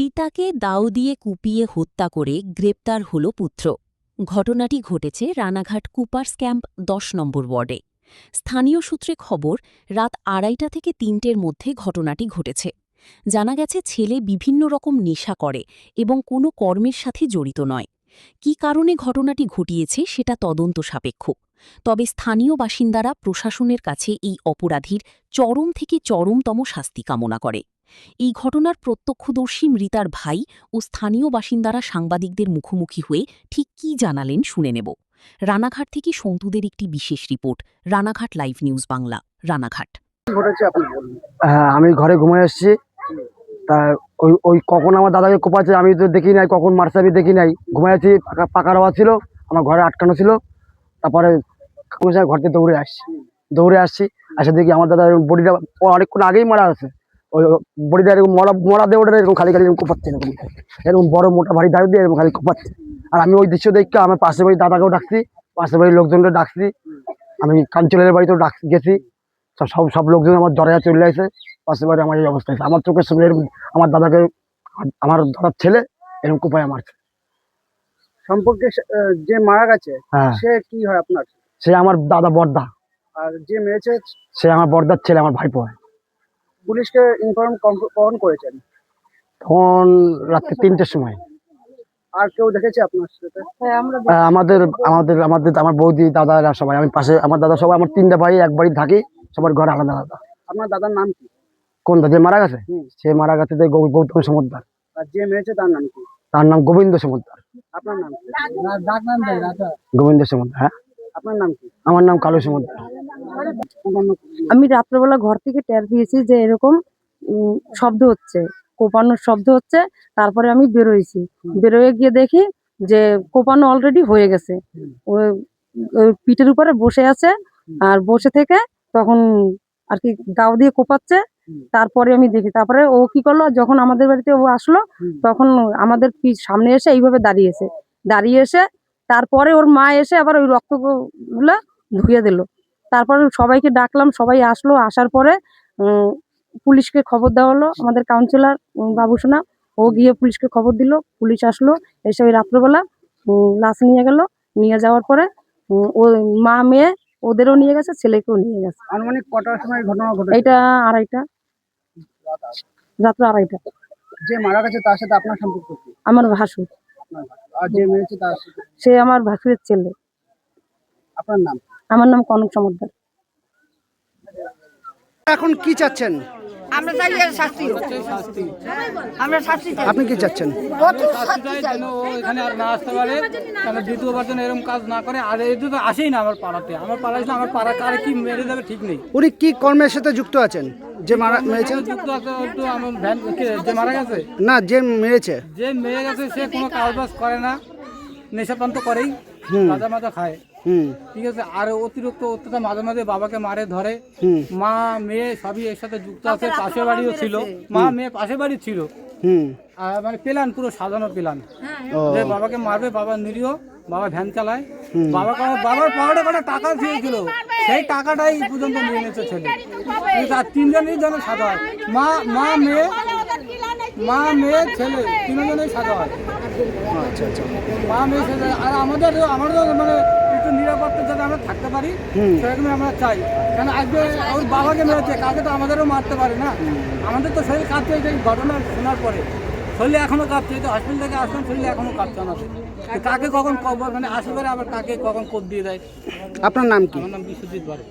পিতাকে দাও দিয়ে কুপিয়ে হত্যা করে গ্রেপ্তার হল পুত্র। ঘটনাটি ঘটেছে রানাঘাট কুপার্স ক্যাম্প ১০ নম্বর ওয়ার্ডে। স্থানীয় সূত্রে খবর, রাত ২:৩০ থেকে ৩টের মধ্যে ঘটনাটি ঘটেছে। জানা গেছে ছেলে বিভিন্ন রকম নেশা করে এবং কোনো কর্মের সাথে জড়িত নয়। কী কারণে ঘটনাটি ঘটিয়েছে সেটা তদন্ত সাপেক্ষ। তবে স্থানীয় বাসিন্দারা প্রশাসনের কাছে এই অপরাধীর চরম থেকে চরমতম শাস্তি কামনা করে। এই ঘটনার প্রত্যক্ষদর্শী মৃতার ভাই ও স্থানীয় বাসিন্দারা সাংবাদিকদের মুখোমুখি হয়ে ঠিক কী জানালেন শুনে নেব। রানাঘাট থেকে সন্তুদের একটি বিশেষ report, Ranaghat live news Bangla, Ranaghat. হ্যাঁ, আমি ঘরে ঘুমিয়ে এসেছি। তা ওই কখন আমার দাদাকে কোপাচ্ছে আমি তো দেখি নাই, কখন মারছে আমি দেখি নাই, ঘুমিয়ে আছি। পাকার আওয়াজ ছিল, আমার ঘরে আটকানো ছিল। তারপরে ঘর থেকে দৌড়ে আসছি, আসে দেখি আমার দাদা বডিটা অনেকক্ষণ আগেই মারা আছে। ওই বডিটা এরকম মরা দিয়ে ওটা এরকম খালি এরকম কোপাচ্ছে, এরকম বড় মোটা ভারী দাঁড়িয়ে দিয়ে এরকম খালি কোপাচ্ছে। আর আমি ওই দৃশ্য দেখে আমার পাশের বাড়ির দাদাকেও ডাকছি, পাশের বাড়ির লোকজনকে ডাকছি, আমি কাঞ্চলের বাড়িতেও গেছি। সব লোকজন আমার জ্বরে চলে আসে। পাশের বাড়ি আমার এই অবস্থা হয়েছে, আমার চোখের সামনে আমার দাদাকে, আমার দাদার ছেলে এরকম কোপায় মারছে। সম্পর্কে যে মারা গেছে হ্যাঁ, সে কি হয় আপনার? সে আমার দাদা বড়দা। আর যে মেরেছে সে আমার বড়দার ছেলে, আমার ভাইপো। পুলিশকে ইনফর্ম কখন করেছেন? তখন রাত্রে 3টের সময়। আর কেউ দেখেছে আপনার সাথে? আমার বৌদি, দাদারা সবাই, আমি পাশে আমার দাদা সবাই, আমার 3টা ভাই এক বাড়ি থাকি, সবার ঘর আলাদা আলাদা। আপনার দাদার নাম কি? কোন দাদা যে মারা গেছে? সে মারা গেছে গৌতম সমুদ্র। আর যে মেরেছে তার নাম কি? তার নাম গোবিন্দ সমুদ্র। আপনার নাম কি? গোবিন্দ সমুদ্র। হ্যাঁ, আপনার নাম কি? আমার নাম কালু সমুদ্র। আমি রাত্রেবেলা ঘর থেকে টের পেয়েছি যে এরকম শব্দ হচ্ছে, কোপানোর শব্দ হচ্ছে। তারপরে আমি বেরোইছি, বেরোয় গিয়ে দেখি যে কোপানো অলরেডি হয়ে গেছে। ওই পিঠের উপরে বসে আছে, আর বসে থেকে তখন আর কি দাও দিয়ে কোপাচ্ছে। তারপরে আমি দেখি, তারপরে ও কি করলো, যখন আমাদের বাড়িতে ও আসলো তখন আমাদের সামনে এসে এইভাবে দাঁড়িয়ে এসে তারপরে ওর মা এসে আবার ওই রক্তগুলো ধুয়ে দিল। তারপরে সবাইকে ডাকলাম, সবাই আসলো। আসার পরে পুলিশকে খবর দেওয়া হলো। আমাদের কাউন্সিলর বাবুসোনা ও গিয়ে পুলিশকে খবর দিল, পুলিশ আসলো, এসে ওই রাত্রেবেলা লাশ নিয়ে গেল। নিয়ে যাওয়ার পরে ওই মা মেয়ে ওদেরও নিয়ে গেছে, ছেলেকেও নিয়ে গেছে। আনুমানিক কটার সময় ঘটনা ঘটেছে? এটা 2:30, রাত্র 2:30। যে মারা গেছে তার সাথে আপনার সম্পর্ক কি? আমার ভাসুর। আর যে মেরেছে তার সাথে? সে আমার ভাসুরের ছেলে। আপনার নাম? আমার নাম কনক সমদ্দার। এখন কি চাচ্ছেন? আমরা চাই এর শাস্তি হোক। আমরা শাস্তি চাই। আপনি কি চাচ্ছেন? যেন ও এখানে আর না আসতে পারে, কেন দ্বিতীয়বার যেন এরকম কাজ না করে। আর এই তো আসেই না আমার পাড়াতে, আমার পাড়ায় না, আমার পাড়া কারে কি মেরে দেবে ঠিক নেই। উনি কি কর্মের সাথে যুক্ত আছেন? যে মেরেছে? যুক্ত আছে একটু আমার ভ্যান যে মারা গেছে, না, যে মেরেছে। যে মেরে গেছে সে কোনো কাজবাজ করে না, নেশাপান্ত করেই, গাঁজা মাজা খায়। ঠিক আছে। আর অতিরিক্ত অত্যাচার মাঝে মাঝে বাবাকে মারে ধরে। মা মেয়ে সবই এর সাথে যুক্ত আছে। পাশে বাড়িও ছিল, মা মেয়ে পাশে বাড়ি ছিল। আর মানে প্ল্যান, পুরো সাজানো প্ল্যান যে বাবাকে মারবে। বাবা নিরীহ, বাবা ভ্যান চালায়। বাবার পাওয়াটা কটা টাকা দিয়েছিল, সেই টাকাটাই পর্যন্ত নিয়ে নিয়েছে ছেলে। আর 3জনই যেন সাজা হয়, মা মেয়ে ছেলে 3জনেই সাজা হয়। মা মেয়ে সাজা। আর আমাদেরও মানে একটু নিরাপত্তা যাতে আমরা থাকতে পারি, সেরকমই আমরা চাই। কেন আজকে ওর বাবাকে মেরেছে, কাকে তো আমাদেরও মারতে পারে না। আমাদের তো শরীর কাঁপছে এই ঘটনা শোনার পরে, শরীরে এখনো কাঁপছে। এই তো হসপিটাল থেকে আসলাম, শরীরে এখনো কাঁপছে আমাদের। কাকে কখন মানে আসে পারে, আবার কাকে কখন কোপ দিয়ে দেয়। আপনার নাম কি? আমার নাম বিশ্বজিৎ বারে।